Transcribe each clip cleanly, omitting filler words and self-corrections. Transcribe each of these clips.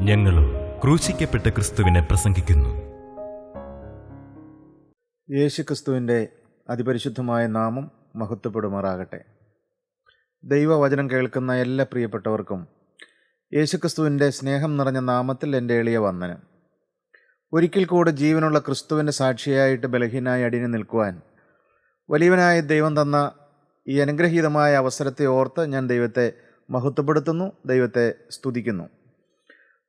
ഞങ്ങളും ക്രൂശിക്കപ്പെട്ട ക്രിസ്തുവിനെ പ്രസംഗിക്കുന്നു. യേശുക്രിസ്തുവിൻ്റെ അതിപരിശുദ്ധമായ നാമം മഹത്വപ്പെടുമാറാകട്ടെ. ദൈവവചനം കേൾക്കുന്ന എല്ലാ പ്രിയപ്പെട്ടവർക്കും യേശുക്രിസ്തുവിൻ്റെ സ്നേഹം നിറഞ്ഞ നാമത്തിൽ എൻ്റെ എളിയ വന്ദനം. ഒരിക്കൽ കൂടെ ജീവനുള്ള ക്രിസ്തുവിൻ്റെ സാക്ഷിയായിട്ട് ബലഹീനായി അടിഞ്ഞു നിൽക്കുവാൻ വലിയവനായ ദൈവം തന്ന ഈ അനുഗ്രഹീതമായ അവസരത്തെ ഓർത്ത് ഞാൻ ദൈവത്തെ മഹത്വപ്പെടുത്തുന്നു, ദൈവത്തെ സ്തുതിക്കുന്നു.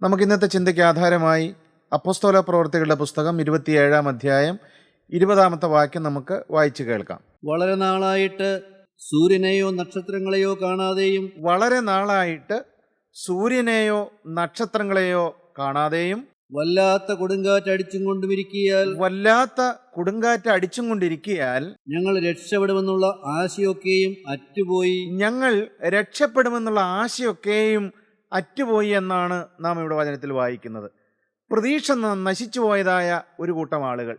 നമുക്കിന്നത്തെ ചിന്തയ്ക്ക് ആധാരമായി അപ്പോസ്തല പ്രവർത്തികളുടെ പുസ്തകം 27-ാം അധ്യായം 20-ാമത്തെ വാക്യം നമുക്ക് വായിച്ചു കേൾക്കാം. വളരെ നാളായിട്ട് സൂര്യനെയോ നക്ഷത്രങ്ങളെയോ കാണാതെയും വല്ലാത്ത കൊടുങ്കാറ്റ് അടിച്ചും കൊണ്ടിരിക്കിയാൽ ഞങ്ങൾ രക്ഷപ്പെടുമെന്നുള്ള ആശയൊക്കെയും അറ്റുപോയി എന്നാണ് നാം ഇവിടെ വചനത്തിൽ വായിക്കുന്നത്. പ്രതീക്ഷ നശിച്ചു പോയതായ ഒരു കൂട്ടം ആളുകൾ,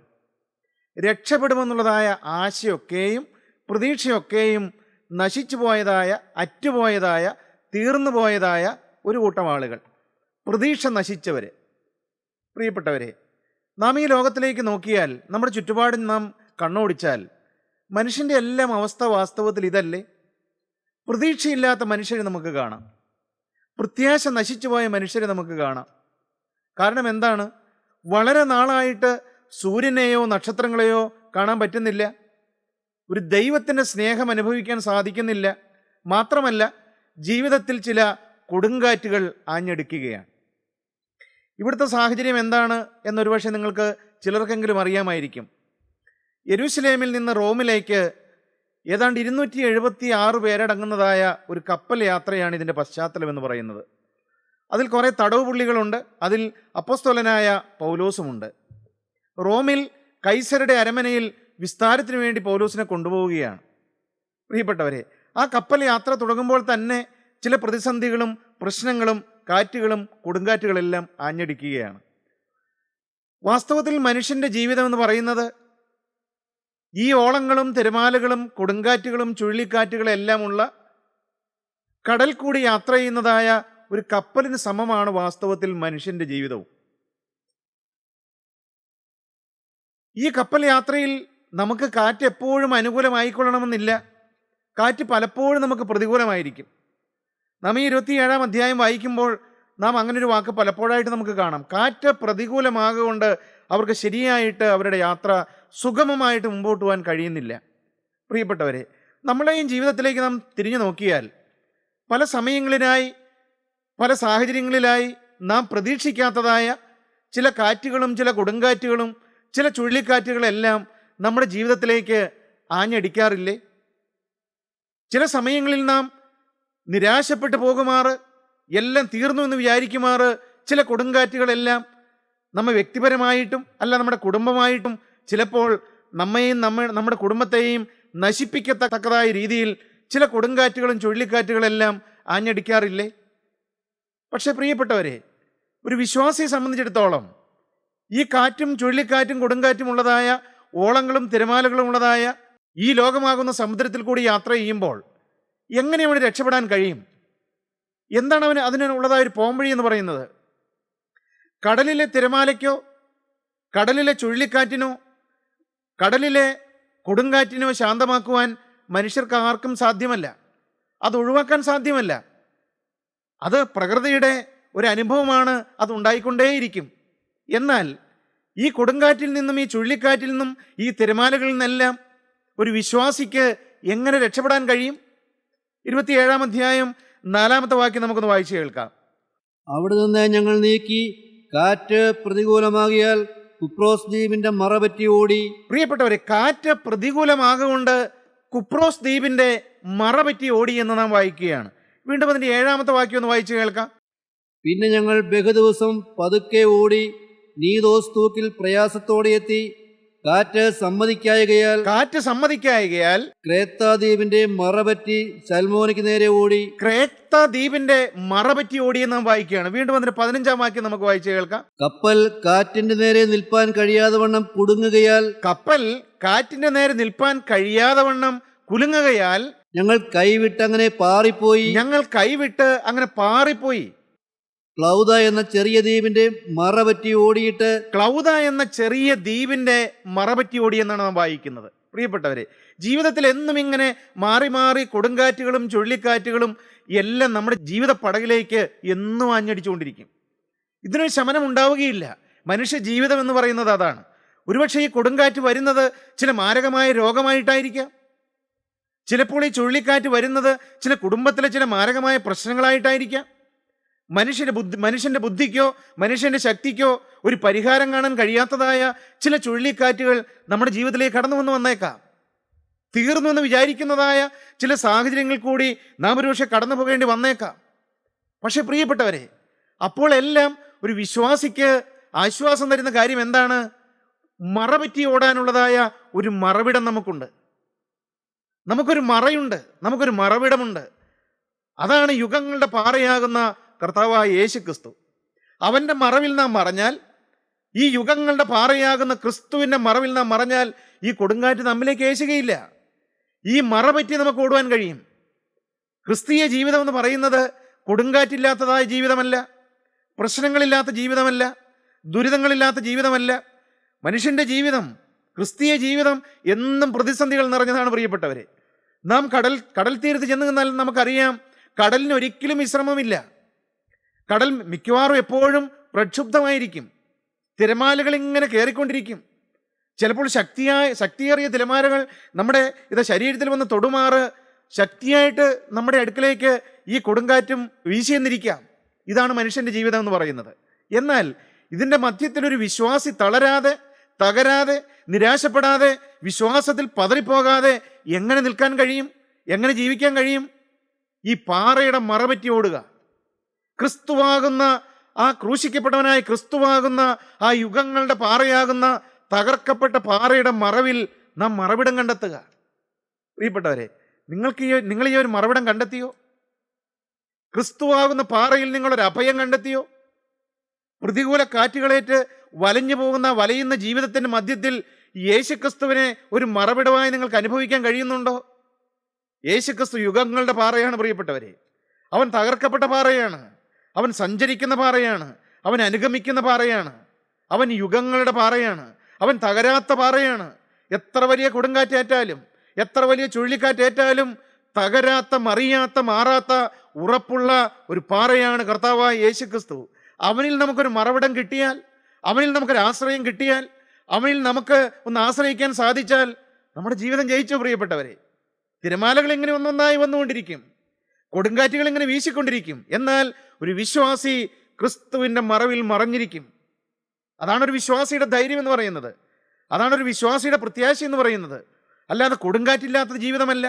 രക്ഷപ്പെടുമെന്നുള്ളതായ ആശയൊക്കെയും പ്രതീക്ഷയൊക്കെയും നശിച്ചു പോയതായ, അറ്റുപോയതായ, തീർന്നു പോയതായ ഒരു കൂട്ടം ആളുകൾ, പ്രതീക്ഷ നശിച്ചവർ. പ്രിയപ്പെട്ടവരെ, നാം ഈ ലോകത്തിലേക്ക് നോക്കിയാൽ, നമ്മുടെ ചുറ്റുപാടിൽ നാം കണ്ണോടിച്ചാൽ മനുഷ്യൻ്റെ എല്ലാം അവസ്ഥ വാസ്തവത്തിൽ ഇതല്ലേ? പ്രതീക്ഷയില്ലാത്ത മനുഷ്യരെ നമുക്ക് കാണാം, പ്രത്യാശ നശിച്ചുപോയ മനുഷ്യരെ നമുക്ക് കാണാം. കാരണം എന്താണ്? വളരെ നാളായിട്ട് സൂര്യനെയോ നക്ഷത്രങ്ങളെയോ കാണാൻ പറ്റുന്നില്ല, ഒരു ദൈവത്തിൻ്റെ സ്നേഹം അനുഭവിക്കാൻ സാധിക്കുന്നില്ല. മാത്രമല്ല, ജീവിതത്തിൽ ചില കൊടുങ്കാറ്റുകൾ ആഞ്ഞടിക്കുകയാണ്. ഇവിടുത്തെ സാഹചര്യം എന്താണ് എന്നൊരു പക്ഷേ നിങ്ങൾക്ക് ചിലർക്കെങ്കിലും അറിയാമായിരിക്കും. യെരൂശലേമിൽ നിന്ന് റോമിലേക്ക് ഏതാണ്ട് 276 പേരടങ്ങുന്നതായ ഒരു കപ്പൽ യാത്രയാണ് ഇതിൻ്റെ പശ്ചാത്തലം എന്ന് പറയുന്നത്. അതിൽ കുറേ തടവുപുള്ളികളുണ്ട്. അതിൽ അപ്പോസ്തലനായ പൗലോസുമുണ്ട്. റോമിൽ കൈസരുടെ അരമനയിൽ വിസ്താരത്തിന് വേണ്ടി പൗലോസിനെ കൊണ്ടുപോവുകയാണ്. പ്രിയപ്പെട്ടവരെ, ആ കപ്പൽ യാത്ര തുടങ്ങുമ്പോൾ തന്നെ ചില പ്രതിസന്ധികളും പ്രശ്നങ്ങളും കാറ്റുകളും കൊടുങ്കാറ്റുകളെല്ലാം ആഞ്ഞടിക്കുകയാണ്. വാസ്തവത്തിൽ മനുഷ്യൻ്റെ ജീവിതം എന്ന് പറയുന്നത് ഈ ഓളങ്ങളും തിരമാലകളും കൊടുങ്കാറ്റുകളും ചുഴലിക്കാറ്റുകളെല്ലാം ഉള്ള കടൽ കൂടി യാത്ര ചെയ്യുന്നതായ ഒരു കപ്പലിന് സമമാണ് വാസ്തവത്തിൽ മനുഷ്യൻ്റെ ജീവിതവും. ഈ കപ്പൽ യാത്രയിൽ നമുക്ക് കാറ്റ് എപ്പോഴും അനുകൂലമായിക്കൊള്ളണമെന്നില്ല. കാറ്റ് പലപ്പോഴും നമുക്ക് പ്രതികൂലമായിരിക്കും. നാം ഈ 27-ാം അധ്യായം വായിക്കുമ്പോൾ നാം അങ്ങനൊരു വാക്ക് പലപ്പോഴായിട്ട് നമുക്ക് കാണാം. കാറ്റ് പ്രതികൂലമാകൊണ്ട് അവർക്ക് ശരിയായിട്ട് അവരുടെ യാത്ര സുഗമമായിട്ട് മുമ്പോട്ട് പോകാൻ കഴിയുന്നില്ല. പ്രിയപ്പെട്ടവരെ, നമ്മുടെയും ജീവിതത്തിലേക്ക് നാം തിരിഞ്ഞു നോക്കിയാൽ പല സമയങ്ങളിലായി, പല സാഹചര്യങ്ങളിലായി നാം പ്രതീക്ഷിക്കാത്തതായ ചില കാറ്റുകളും ചില കൊടുങ്കാറ്റുകളും ചില ചുഴലിക്കാറ്റുകളെല്ലാം നമ്മുടെ ജീവിതത്തിലേക്ക് ആഞ്ഞടിക്കാറില്ലേ? ചില സമയങ്ങളിൽ നാം നിരാശപ്പെട്ടു പോകുമാറ്, എല്ലാം തീർന്നു എന്ന് വിചാരിക്കുമാറ് ചില കൊടുങ്കാറ്റുകളെല്ലാം നമ്മെ വ്യക്തിപരമായിട്ടും അല്ല നമ്മുടെ കുടുംബമായിട്ടും ചിലപ്പോൾ നമ്മയും നമ്മുടെ കുടുംബത്തെയും നശിപ്പിക്കത്തക്കതായ രീതിയിൽ ചില കൊടുങ്കാറ്റുകളും ചുഴലിക്കാറ്റുകളെല്ലാം ആഞ്ഞടിക്കാറില്ലേ? പക്ഷേ പ്രിയപ്പെട്ടവരെ, ഒരു വിശ്വാസിയെ സംബന്ധിച്ചിടത്തോളം ഈ കാറ്റും ചുഴലിക്കാറ്റും കൊടുങ്കാറ്റും ഉള്ളതായ, ഓളങ്ങളും തിരമാലകളും ഉള്ളതായ ഈ ലോകമാകുന്ന സമുദ്രത്തിൽ കൂടി യാത്ര ചെയ്യുമ്പോൾ എങ്ങനെ അവന് രക്ഷപ്പെടാൻ കഴിയും? എന്താണ് അതിനുള്ളതായ ഒരു പോംവഴി എന്ന് പറയുന്നത്? കടലിലെ തിരമാലയ്ക്കോ കടലിലെ ചുഴലിക്കാറ്റിനോ കടലിലെ കൊടുങ്കാറ്റിനോ ശാന്തമാക്കുവാൻ മനുഷ്യർക്ക് ആർക്കും സാധ്യമല്ല. അത് ഒഴിവാക്കാൻ സാധ്യമല്ല. അത് പ്രകൃതിയുടെ ഒരു അനുഭവമാണ്, അത് ഉണ്ടായിക്കൊണ്ടേയിരിക്കും. എന്നാൽ ഈ കൊടുങ്കാറ്റിൽ നിന്നും, ഈ ചുഴലിക്കാറ്റിൽ നിന്നും, ഈ തിരമാലകളിൽ നിന്നെല്ലാം ഒരു വിശ്വാസിക്ക് എങ്ങനെ രക്ഷപ്പെടാൻ കഴിയും? 27-ാം അധ്യായം 4-ാമത്തെ വാക്യം നമുക്കൊന്ന് വായിച്ചു കേൾക്കാം. അവിടെ നിന്ന് ഞങ്ങൾ നീക്കി, കാറ്റ് പ്രതികൂലമാകിയാൽ കുപ്രോസ് ദ്വീപിന്റെ മറപറ്റി ഓടി. പ്രിയപ്പെട്ടവരെ, കാറ്റ് പ്രതികൂലമാകൊണ്ട് കുപ്രോസ് ദ്വീപിന്റെ മറപറ്റി ഓടി എന്ന് നാം വായിക്കുകയാണ്. വീണ്ടും അതിന്റെ 7-ാമത്തെ വാക്യം ഒന്ന് വായിച്ചു കേൾക്കാം. പിന്നെ ഞങ്ങൾ ബഹുദിവസം പതുക്കെ ഓടി നീദോസ് തൂക്കിൽ പ്രയാസത്തോടെ എത്തി. കാറ്റ് സമ്മതിക്കായകയാൽ ക്രേത്താദ്വീപിന്റെ മറപറ്റി സൽമോനിക്ക് നേരെ ഓടി. ക്രേത്താദ്വീപിന്റെ മറപറ്റി ഓടിയെന്ന് നാം വായിക്കുകയാണ്. വീണ്ടും അതിന്റെ 15-ാം വാക്യം നമുക്ക് വായിച്ചു കേൾക്കാം. കപ്പൽ കാറ്റിന്റെ നേരെ നിൽപ്പാൻ കഴിയാതെ വണ്ണം കുലുങ്ങുകയാൽ ഞങ്ങൾ കൈവിട്ട് അങ്ങനെ പാറിപ്പോയി. ക്ലൗദ എന്ന ചെറിയ ദ്വീപിന്റെ മറപറ്റി ഓടിയിട്ട് ക്ലൗദ എന്ന ചെറിയ ദ്വീപിന്റെ മറപറ്റി ഓടി എന്നാണ് നാം വായിക്കുന്നത്. പ്രിയപ്പെട്ടവരെ, ജീവിതത്തിൽ എന്നും ഇങ്ങനെ മാറി മാറി കൊടുങ്കാറ്റുകളും ചുഴലിക്കാറ്റുകളും എല്ലാം നമ്മുടെ ജീവിത പടകിലേക്ക് എന്നും ആഞ്ഞടിച്ചുകൊണ്ടിരിക്കും. ഇതിനൊരു ശമനം ഉണ്ടാവുകയില്ല. മനുഷ്യ ജീവിതം എന്ന് പറയുന്നത് അതാണ്. ഒരുപക്ഷെ ഈ കൊടുങ്കാറ്റ് വരുന്നത് ചില മാരകമായ രോഗമായിട്ടായിരിക്കാം. ചിലപ്പോൾ ഈ ചുഴലിക്കാറ്റ് വരുന്നത് ചില കുടുംബത്തിലെ ചില മാരകമായ പ്രശ്നങ്ങളായിട്ടായിരിക്കാം. മനുഷ്യൻ്റെ ബുദ്ധിക്കോ മനുഷ്യൻ്റെ ശക്തിക്കോ ഒരു പരിഹാരം കാണാൻ കഴിയാത്തതായ ചില ചുഴലിക്കാറ്റുകൾ നമ്മുടെ ജീവിതത്തിലേക്ക് കടന്നു വന്നേക്കാം. തീർന്നു എന്ന് വിചാരിക്കുന്നതായ ചില സാഹചര്യങ്ങൾ കൂടി നാം ഒരുപക്ഷെ കടന്നു പോകേണ്ടി വന്നേക്കാം. പക്ഷെ പ്രിയപ്പെട്ടവരെ, അപ്പോൾ എല്ലാം ഒരു വിശ്വാസിക്ക് ആശ്വാസം തരുന്ന കാര്യം എന്താണ്? മറപറ്റി ഓടാനുള്ളതായ ഒരു മറവിടം നമുക്കുണ്ട്. നമുക്കൊരു മറയുണ്ട്, നമുക്കൊരു മറവിടമുണ്ട്. അതാണ് യുഗങ്ങളുടെ പാറയാകുന്ന കർത്താവായ യേശു ക്രിസ്തു. അവൻ്റെ മറവിൽ നാം മറഞ്ഞാൽ, ഈ യുഗങ്ങളുടെ പാറയാകുന്ന ക്രിസ്തുവിൻ്റെ മറവിൽ നാം മറഞ്ഞാൽ ഈ കൊടുങ്കാറ്റ് നമ്മിലേക്ക് ഏശുകയില്ല. ഈ മറപറ്റി നമുക്ക് ഓടുവാൻ കഴിയും. ക്രിസ്തീയ ജീവിതം എന്ന് പറയുന്നത് കൊടുങ്കാറ്റില്ലാത്തതായ ജീവിതമല്ല, പ്രശ്നങ്ങളില്ലാത്ത ജീവിതമല്ല, ദുരിതങ്ങളില്ലാത്ത ജീവിതമല്ല. മനുഷ്യൻ്റെ ജീവിതം, ക്രിസ്തീയ ജീവിതം എന്നും പ്രതിസന്ധികൾ നിറഞ്ഞതാണ്. പ്രിയപ്പെട്ടവരെ, നാം കടൽ തീരത്ത് ചെന്ന് നിന്നാൽ നമുക്കറിയാം, കടലിന് ഒരിക്കലും വിശ്രമമില്ല. കടൽ മിക്കവാറും എപ്പോഴും പ്രക്ഷുബ്ധമായിരിക്കും. തിരമാലകൾ ഇങ്ങനെ കയറിക്കൊണ്ടിരിക്കും. ചിലപ്പോൾ ശക്തിയേറിയ തിരമാലകൾ നമ്മുടെ ശരീരത്തിൽ വന്ന് തൊടുമാറ് ശക്തിയായിട്ട് നമ്മുടെ അടുക്കലേക്ക് ഈ കൊടുങ്കാറ്റും വീശിയെന്നിരിക്കാം. ഇതാണ് മനുഷ്യൻ്റെ ജീവിതം എന്ന് പറയുന്നത്. എന്നാൽ ഇതിൻ്റെ മധ്യത്തിലൊരു വിശ്വാസി തളരാതെ, തകരാതെ, നിരാശപ്പെടാതെ, വിശ്വാസത്തിൽ പതറിപ്പോകാതെ എങ്ങനെ നിൽക്കാൻ കഴിയും? എങ്ങനെ ജീവിക്കാൻ കഴിയും? ഈ പാറയുടെ മറപറ്റി ഓടുക. ക്രിസ്തുവാകുന്ന ആ ക്രൂശിക്കപ്പെട്ടവനായ ക്രിസ്തുവാകുന്ന ആ യുഗങ്ങളുടെ പാറയാകുന്ന തകർക്കപ്പെട്ട പാറയുടെ മറവിൽ നാം മറവിടം കണ്ടെത്തുക. പ്രിയപ്പെട്ടവരെ, നിങ്ങൾ ഈ ഒരു മറവിടം കണ്ടെത്തിയോ? ക്രിസ്തുവാകുന്ന പാറയിൽ നിങ്ങളൊരു അഭയം കണ്ടെത്തിയോ? പ്രതികൂല കാറ്റുകളേറ്റ് വലയുന്ന ജീവിതത്തിൻ്റെ മധ്യത്തിൽ യേശുക്രിസ്തുവിനെ ഒരു മറവിടമായി നിങ്ങൾക്ക് അനുഭവിക്കാൻ കഴിയുന്നുണ്ടോ? യേശുക്രിസ്തു യുഗങ്ങളുടെ പാറയാണ് പ്രിയപ്പെട്ടവരെ. അവൻ തകർക്കപ്പെട്ട പാറയാണ്, അവൻ സഞ്ചരിക്കുന്ന പാറയാണ്, അവൻ അനുഗമിക്കുന്ന പാറയാണ്, അവൻ യുഗങ്ങളുടെ പാറയാണ്, അവൻ തകരാത്ത പാറയാണ്. എത്ര വലിയ കൊടുങ്കാറ്റേറ്റാലും, എത്ര വലിയ ചുഴലിക്കാറ്റേറ്റാലും തകരാത്ത, മറിയാത്ത, മാറാത്ത ഉറപ്പുള്ള ഒരു പാറയാണ് കർത്താവായ യേശുക്രിസ്തു. അവനിൽ നമുക്കൊരു മറവിടം കിട്ടിയാൽ, അവനിൽ നമുക്കൊരു ആശ്രയം കിട്ടിയാൽ, അവനിൽ നമുക്ക് ഒന്ന് ആശ്രയിക്കാൻ സാധിച്ചാൽ നമ്മുടെ ജീവിതം ജയിച്ചു പ്രിയപ്പെട്ടവരെ. തിരമാലകൾ ഇങ്ങനെ ഒന്നൊന്നായി വന്നുകൊണ്ടിരിക്കും, കൊടുങ്കാറ്റുകൾ ഇങ്ങനെ വീശിക്കൊണ്ടിരിക്കും. എന്നാൽ ഒരു വിശ്വാസി ക്രിസ്തുവിൻ്റെ മറവിൽ മറഞ്ഞിരിക്കും. അതാണൊരു വിശ്വാസിയുടെ ധൈര്യം എന്ന് പറയുന്നത്. അതാണൊരു വിശ്വാസിയുടെ പ്രത്യാശ എന്ന് പറയുന്നത്. അല്ലാതെ കൊടുങ്കാറ്റില്ലാത്ത ജീവിതമല്ല,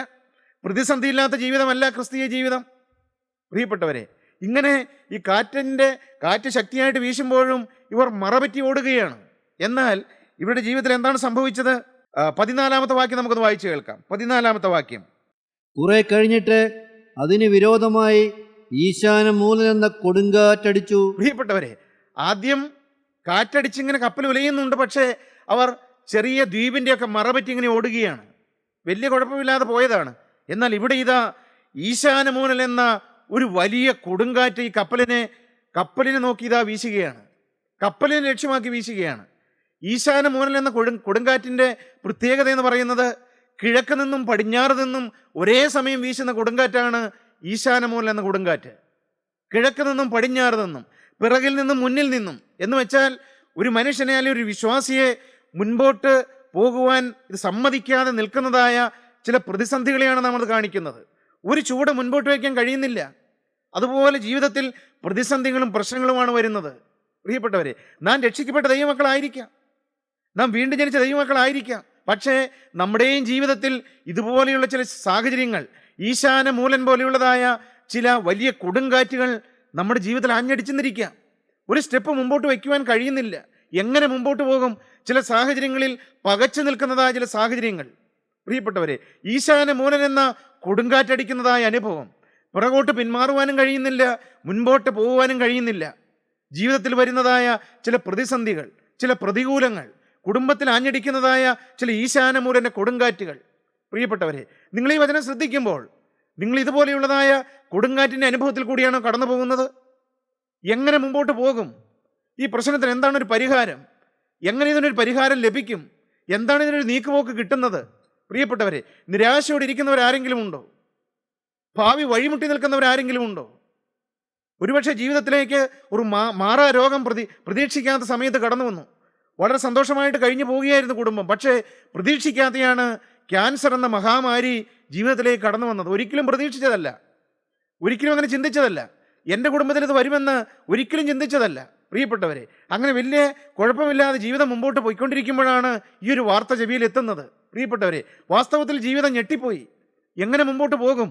പ്രതിസന്ധിയില്ലാത്ത ജീവിതമല്ല ക്രിസ്തീയ ജീവിതം. പ്രിയപ്പെട്ടവരെ, ഇങ്ങനെ ഈ കാറ്റ് ശക്തിയായിട്ട് വീശുമ്പോഴും ഇവർ മറപറ്റി ഓടുകയാണ്. എന്നാൽ ഇവരുടെ ജീവിതത്തിൽ എന്താണ് സംഭവിച്ചത്? 14-ാമത്തെ വാക്യം നമുക്കൊന്ന് വായിച്ചു കേൾക്കാം. 14-ാമത്തെ വാക്യം. കുറെ കഴിഞ്ഞിട്ട് അതിന് വിരോധമായി ഈശാനമൂലനെന്ന കൊടുങ്കാറ്റടിച്ചു. പ്രിയപ്പെട്ടവരെ, ആദ്യം കാറ്റടിച്ചിങ്ങനെ കപ്പൽ ഉലയുന്നുണ്ട്. പക്ഷേ അവർ ചെറിയ ദ്വീപിൻ്റെയൊക്കെ മറപറ്റി ഇങ്ങനെ ഓടുകയാണ്. വലിയ കുഴപ്പമില്ലാതെ പോയതാണ്. എന്നാൽ ഇവിടെ ഇതാ ഈശാനമൂലൻ എന്ന ഒരു വലിയ കൊടുങ്കാറ്റ് ഈ കപ്പലിനെ നോക്കി ഇതാ വീശുകയാണ്. കപ്പലിനെ ലക്ഷ്യമാക്കി വീശുകയാണ്. ഈശാനമൂലൻ എന്ന കൊടുങ്കാറ്റിൻ്റെ പ്രത്യേകത എന്ന് പറയുന്നത് കിഴക്ക് നിന്നും പടിഞ്ഞാറ് നിന്നും ഒരേ സമയം വീശുന്ന കൊടുങ്കാറ്റാണ് ഈശാനമൂലൻ എന്ന കൊടുങ്കാറ്റ്. കിഴക്ക് നിന്നും പടിഞ്ഞാറ് നിന്നും, പിറകിൽ നിന്നും മുന്നിൽ നിന്നും എന്ന് വെച്ചാൽ ഒരു മനുഷ്യനെ അല്ലെങ്കിൽ ഒരു വിശ്വാസിയെ മുൻപോട്ട് പോകുവാൻ ഇത് സമ്മതിക്കാതെ നിൽക്കുന്നതായ ചില പ്രതിസന്ധികളെയാണ് നമ്മൾ കാണിക്കുന്നത്. ഒരു ചൂട് മുൻപോട്ട് വയ്ക്കാൻ കഴിയുന്നില്ല. അതുപോലെ ജീവിതത്തിൽ പ്രതിസന്ധികളും പ്രശ്നങ്ങളുമാണ് വരുന്നത്. പ്രിയപ്പെട്ടവരെ, നാം രക്ഷിക്കപ്പെട്ട ദൈവമക്കളായിരിക്കാം, നാം വീണ്ടും ജനിച്ച ദൈവമക്കളായിരിക്കാം. പക്ഷേ നമ്മുടെയും ജീവിതത്തിൽ ഇതുപോലെയുള്ള ചില സാഹചര്യങ്ങൾ, ഈശാനമൂലൻ പോലെയുള്ളതായ ചില വലിയ കൊടുങ്കാറ്റുകൾ നമ്മുടെ ജീവിതത്തിൽ ആഞ്ഞടിച്ചെന്നിരിക്കാം. ഒരു സ്റ്റെപ്പ് മുമ്പോട്ട് വയ്ക്കുവാൻ കഴിയുന്നില്ല. എങ്ങനെ മുമ്പോട്ട് പോകും? ചില സാഹചര്യങ്ങളിൽ പകച്ചു നിൽക്കുന്നതായ ചില സാഹചര്യങ്ങൾ. പ്രിയപ്പെട്ടവരെ, ഈശാനമൂലൻ എന്ന കൊടുങ്കാറ്റടിക്കുന്നതായ അനുഭവം, പുറകോട്ട് പിന്മാറുവാനും കഴിയുന്നില്ല, മുൻപോട്ട് പോകുവാനും കഴിയുന്നില്ല. ജീവിതത്തിൽ വരുന്നതായ ചില പ്രതിസന്ധികൾ, ചില പ്രതികൂലങ്ങൾ, കുടുംബത്തിൽ ആഞ്ഞടിക്കുന്നതായ ചില ഈശാനമൂലൻ്റെ കൊടുങ്കാറ്റുകൾ. പ്രിയപ്പെട്ടവരെ, നിങ്ങൾ ഈ വചനം ശ്രദ്ധിക്കുമ്പോൾ നിങ്ങൾ ഇതുപോലെയുള്ളതായ കൊടുങ്കാറ്റിൻ്റെ അനുഭവത്തിൽ കൂടിയാണോ കടന്നു പോകുന്നത്? എങ്ങനെ മുമ്പോട്ട് പോകും? ഈ പ്രശ്നത്തിന് എന്താണ് ഒരു പരിഹാരം? എങ്ങനെ ഇതിനൊരു പരിഹാരം ലഭിക്കും? എന്താണ് ഇതിനൊരു നീക്കുപോക്ക് കിട്ടുന്നത്? പ്രിയപ്പെട്ടവരെ, നിരാശയോടെ ഇരിക്കുന്നവരാരെങ്കിലും ഉണ്ടോ? ഭാവി വഴിമുട്ടി നിൽക്കുന്നവരാരെങ്കിലും ഉണ്ടോ? ഒരുപക്ഷെ ജീവിതത്തിലേക്ക് ഒരു മാറാ രോഗം പ്രതീക്ഷിക്കാത്ത സമയത്ത് കടന്നു വന്നു. വളരെ സന്തോഷമായിട്ട് കഴിഞ്ഞു പോവുകയായിരുന്നു കുടുംബം. പക്ഷേ പ്രതീക്ഷിക്കാതെയാണ് ക്യാൻസർ എന്ന മഹാമാരി ജീവിതത്തിലേക്ക് കടന്നു വന്നത്. ഒരിക്കലും പ്രതീക്ഷിച്ചതല്ല, ഒരിക്കലും അങ്ങനെ ചിന്തിച്ചതല്ല. എൻ്റെ കുടുംബത്തിൽ ഇത് വരുമെന്ന് ഒരിക്കലും ചിന്തിച്ചതല്ല. പ്രിയപ്പെട്ടവരെ, അങ്ങനെ വലിയ കുഴപ്പമില്ലാതെ ജീവിതം മുമ്പോട്ട് പോയിക്കൊണ്ടിരിക്കുമ്പോഴാണ് ഈ ഒരു വാർത്ത ചെവിയിൽ എത്തുന്നത്. പ്രിയപ്പെട്ടവരെ, വാസ്തവത്തിൽ ജീവിതം ഞെട്ടിപ്പോയി. എങ്ങനെ മുമ്പോട്ട് പോകും?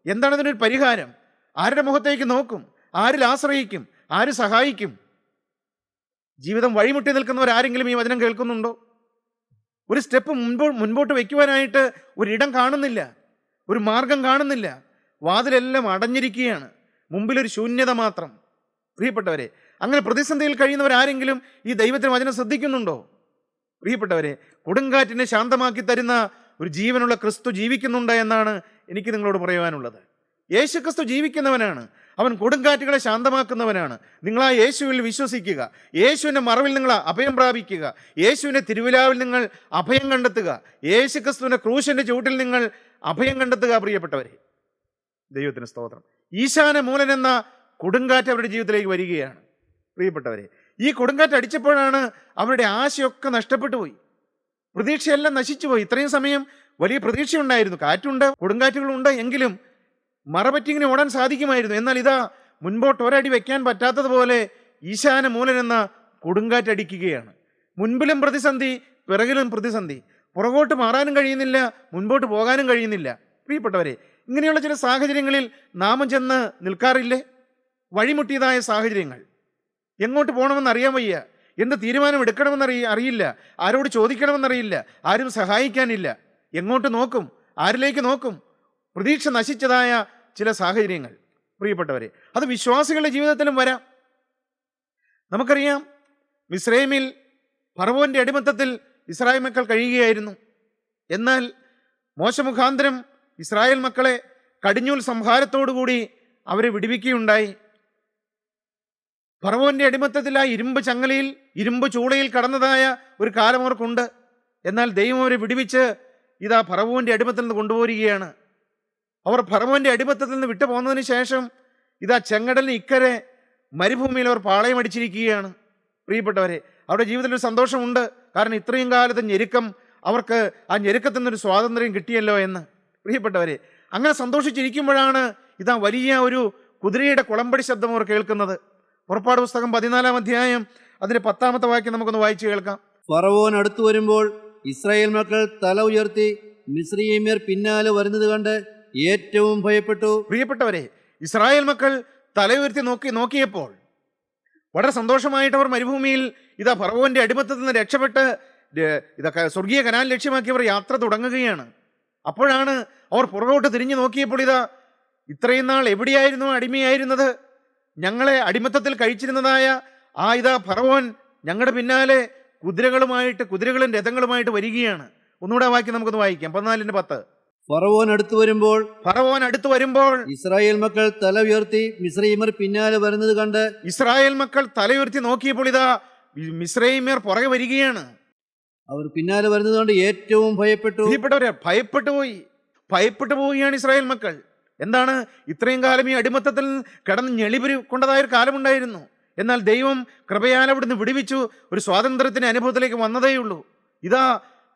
എന്താണ് ഇതിനൊരു പരിഹാരം? ആരുടെ മുഖത്തേക്ക് നോക്കും? ആരിൽ ആശ്രയിക്കും? ആര് സഹായിക്കും? ജീവിതം വഴിമുട്ടി നിൽക്കുന്നവരാരെങ്കിലും ഈ വചനം കേൾക്കുന്നുണ്ടോ? ഒരു സ്റ്റെപ്പ് മുൻപോട്ട് വയ്ക്കുവാനായിട്ട് ഒരിടം കാണുന്നില്ല, ഒരു മാർഗം കാണുന്നില്ല. വാതിലെല്ലാം അടഞ്ഞിരിക്കുകയാണ്, മുമ്പിലൊരു ശൂന്യത മാത്രം. പ്രിയപ്പെട്ടവരെ, അങ്ങനെ പ്രതിസന്ധിയിൽ കഴിയുന്നവരാരെങ്കിലും ഈ ദൈവത്തിന് വചനം ശ്രദ്ധിക്കുന്നുണ്ടോ? പ്രിയപ്പെട്ടവരെ, കൊടുങ്കാറ്റിനെ ശാന്തമാക്കി തരുന്ന ഒരു ജീവനുള്ള ക്രിസ്തു ജീവിക്കുന്നുണ്ട് എന്നാണ് എനിക്ക് നിങ്ങളോട് പറയുവാനുള്ളത്. യേശു ക്രിസ്തു ജീവിക്കുന്നവനാണ്. അവൻ കൊടുങ്കാറ്റുകളെ ശാന്തമാക്കുന്നവനാണ്. നിങ്ങൾ ആ യേശുവിൽ വിശ്വസിക്കുക. യേശുവിൻ്റെ മറവിൽ നിങ്ങൾ അഭയം പ്രാപിക്കുക. യേശുവിൻ്റെ തിരുവിലാവിൽ നിങ്ങൾ അഭയം കണ്ടെത്തുക. യേശു ക്രിസ്തുവിൻ്റെ ക്രൂശിൻ്റെ ചൂട്ടിൽ നിങ്ങൾ അഭയം കണ്ടെത്തുക. പ്രിയപ്പെട്ടവരെ, ദൈവത്തിന് സ്തോത്രം. ഈശാന മൂലൻ എന്ന കൊടുങ്കാറ്റ് അവരുടെ ജീവിതത്തിലേക്ക് വരികയാണ്. പ്രിയപ്പെട്ടവരെ, ഈ കൊടുങ്കാറ്റ് അടിച്ചപ്പോഴാണ് അവരുടെ ആശയൊക്കെ നഷ്ടപ്പെട്ടു പോയി. പ്രതീക്ഷയെല്ലാം നശിച്ചു പോയി. ഇത്രയും സമയം വലിയ പ്രതീക്ഷയുണ്ടായിരുന്നു. കാറ്റുണ്ട്, കൊടുങ്കാറ്റുകളുണ്ട്, എങ്കിലും മറപറ്റിങ്ങനെ ഓടാൻ സാധിക്കുമായിരുന്നു. എന്നാൽ ഇതാ മുൻപോട്ട് ഒരടി വയ്ക്കാൻ പറ്റാത്തതുപോലെ ഈശാന മൂലൻ എന്ന കൊടുങ്കാറ്റടിക്കുകയാണ്. മുൻപിലും പ്രതിസന്ധി, പിറകിലും പ്രതിസന്ധി. പുറകോട്ട് മാറാനും കഴിയുന്നില്ല, മുൻപോട്ട് പോകാനും കഴിയുന്നില്ല. പ്രിയപ്പെട്ടവരെ, ഇങ്ങനെയുള്ള ചില സാഹചര്യങ്ങളിൽ നാമം ചെന്ന് നിൽക്കാറില്ലേ? വഴിമുട്ടിയതായ സാഹചര്യങ്ങൾ. എങ്ങോട്ട് പോകണമെന്ന് അറിയാൻ വയ്യ, എന്ത് തീരുമാനം എടുക്കണമെന്ന് അറിയില്ല, ആരോട് ചോദിക്കണമെന്നറിയില്ല, ആരും സഹായിക്കാനില്ല. എങ്ങോട്ട് നോക്കും? ആരിലേക്ക് നോക്കും? പ്രതീക്ഷ നശിച്ചതായ ചില സാഹചര്യങ്ങൾ. പ്രിയപ്പെട്ടവരെ, അത് വിശ്വാസികളുടെ ജീവിതത്തിലും വരാം. നമുക്കറിയാം, മിസ്രൈമിൽ ഫറവോന്റെ അടിമത്തത്തിൽ ഇസ്രായേൽ മക്കൾ കഴിയുകയായിരുന്നു. എന്നാൽ മോശ മുഖാന്തരം ഇസ്രായേൽ മക്കളെ കടിഞ്ഞൂൽ സംഹാരത്തോടുകൂടി അവരെ വിടുവിക്കുകയുണ്ടായി. ഫറവോന്റെ അടിമത്തത്തിൽ ആ ഇരുമ്പ് ചങ്ങലയിൽ, ഇരുമ്പ് ചൂളയിൽ കടന്നതായ ഒരു കാലം അവർക്കുണ്ട്. എന്നാൽ ദൈവം അവരെ വിടുവിച്ച് ഇതാ ഫറവോന്റെ അടിമത്തിൽ നിന്ന് കൊണ്ടുപോരുകയാണ്. അവർ ഫറവോന്റെ അടിമത്തത്തിൽ നിന്ന് വിട്ടു പോകുന്നതിന് ശേഷം ഇതാ ചെങ്കടലിന് ഇക്കരെ മരുഭൂമിയിൽ അവർ പാളയം അടിച്ചിരിക്കുകയാണ്. പ്രിയപ്പെട്ടവരെ, അവരുടെ ജീവിതത്തിൽ ഒരു സന്തോഷമുണ്ട്. കാരണം ഇത്രയും കാലത്തെ ഞെരുക്കം, അവർക്ക് ആ ഞെരുക്കത്തിൽ നിന്നൊരു സ്വാതന്ത്ര്യം കിട്ടിയല്ലോ എന്ന്. പ്രിയപ്പെട്ടവരെ, അങ്ങനെ സന്തോഷിച്ചിരിക്കുമ്പോഴാണ് ഇതാ വലിയ ഒരു കുതിരയുടെ കുളമ്പടി ശബ്ദം അവർ കേൾക്കുന്നത്. പുറപ്പാട് പുസ്തകം 14-ാം അധ്യായം അതിന്റെ 10-ാമത്തെ വാക്യം നമുക്കൊന്ന് വായിച്ചു കേൾക്കാം. ഫറവോൻ അടുത്തു വരുമ്പോൾ ഇസ്രായേൽ മക്കൾ തല ഉയർത്തി മിസ്രയീമ്യർ പിന്നാലെ വരുന്നത് കണ്ട് ഏറ്റവും ഭയപ്പെട്ടു. പ്രിയപ്പെട്ടവരെ, ഇസ്രായേൽ മക്കൾ തല ഉയർത്തി നോക്കിയപ്പോൾ വളരെ സന്തോഷമായിട്ട് അവർ മരുഭൂമിയിൽ ഇതാ ഫറവോന്റെ അടിമത്തത്തിൽ നിന്ന് രക്ഷപ്പെട്ട് ഇതൊക്കെ സ്വർഗീയ കനാൽ ലക്ഷ്യമാക്കി അവർ യാത്ര തുടങ്ങുകയാണ്. അപ്പോഴാണ് അവർ പുറകോട്ട് തിരിഞ്ഞു നോക്കിയപ്പോൾ ഇതാ ഇത്രയും നാൾ എവിടെയായിരുന്നു അടിമയായിരുന്നത്? ഞങ്ങളെ അടിമത്തത്തിൽ കഴിച്ചിരുന്നതായ ഇതാ ഫറവോൻ ഞങ്ങളുടെ പിന്നാലെ കുതിരകളും രഥങ്ങളുമായിട്ട് വരികയാണ്. ഒന്നുകൂടെ വാക്യം നമുക്കൊന്ന് വായിക്കാം. 14-10. ഫറവോൻ അടുത്തു വരുമ്പോൾ ഇസ്രായേൽ മക്കൾ തല ഉയർത്തി മിസ്രയീമ്യർ പിന്നാലെ വരുന്നത് കണ്ട് ഇസ്രായേൽ മക്കൾ തലയുയർത്തി നോക്കിയപ്പോൾ ഇതാ മിസ്രയീമ്യർ പുറകെ വരികയാണ്. അവർ പിന്നാലെ വരുന്നത് കൊണ്ട് ഏറ്റവും ഭയപ്പെട്ടു. പ്രിയപ്പെട്ടവരെ, ഭയപ്പെട്ടു പോവുകയാണ് ഇസ്രായേൽ മക്കൾ. എന്താണ്? ഇത്രയും കാലം ഈ അടിമത്തത്തിൽ കിടന്ന് ഞെളിപുരി കൊണ്ടതായൊരു കാലമുണ്ടായിരുന്നു. എന്നാൽ ദൈവം കൃപയാൽ അവിടുന്ന് വിടുവിച്ചു. ഒരു സ്വാതന്ത്ര്യത്തിന്റെ അനുഭവത്തിലേക്ക് വന്നതേയുള്ളൂ. ഇതാ